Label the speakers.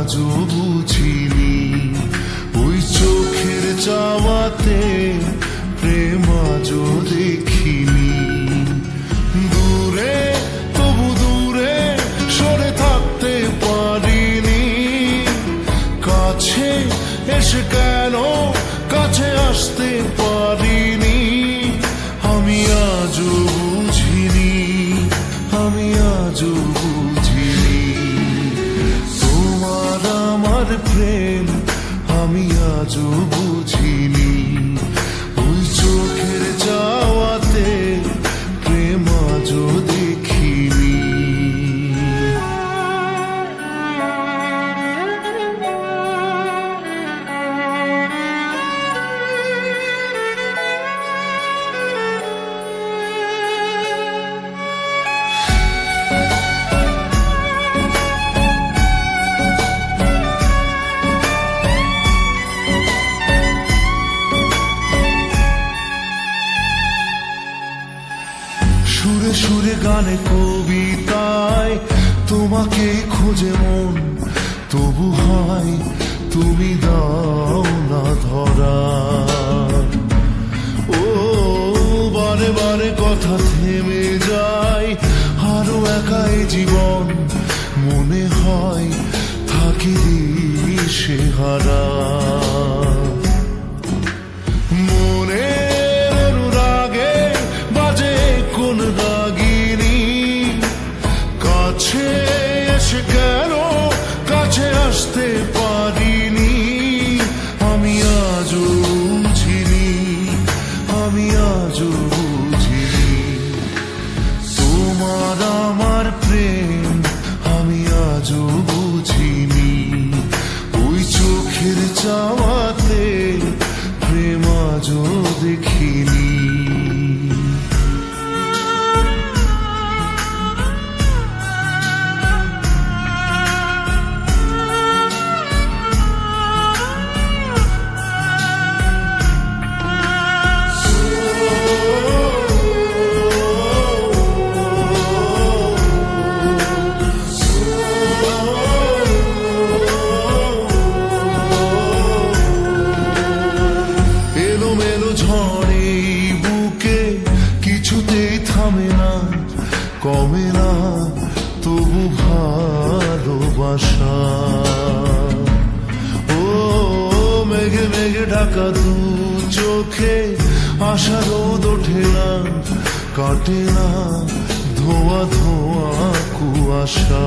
Speaker 1: আজও বুঝিনি ওই চোখের চাওয়াতে প্রেম আজও দেখিনি। দূরে তবু দূরে সরে থাকতে পারিনি, কাছে এসে কেন কাছে আসতে পারিনি। আমি আজও বুঝিনি, আমি আজও বুঝিনি তোমার আমার প্রেম আমি আজও বুঝিনি। ওই চোখের যাওয়াতে প্রেম আজও দেখিনি। সুরে সুরে গানে কবিতায় তোমাকে খোঁজে মন, তবু হয় তুমি দাও না ধরা। ও বারে বারে কথা থেমে যায়, আরো একাই জীবন মনে হয় থাকি সে হারা। কাছে এসে কেন কাছে আসতে পারিনি। আমি আজও বুঝিনি, আমি আজও বুঝিনি তোমার আমার প্রেম আমি আজও বুঝিনি। ওই চোখের চাওয়াতে প্রেম আজও দেখিনি। ঝড়ে বুকে কিছুতেই থামে না, কমে না তবু ভালোবাসা। ও মেঘে মেঘে ঢাকা দু চোখে আশা রোদ ওঠে না, কাটে না ধোয়া ধোয়া কুয়াশা।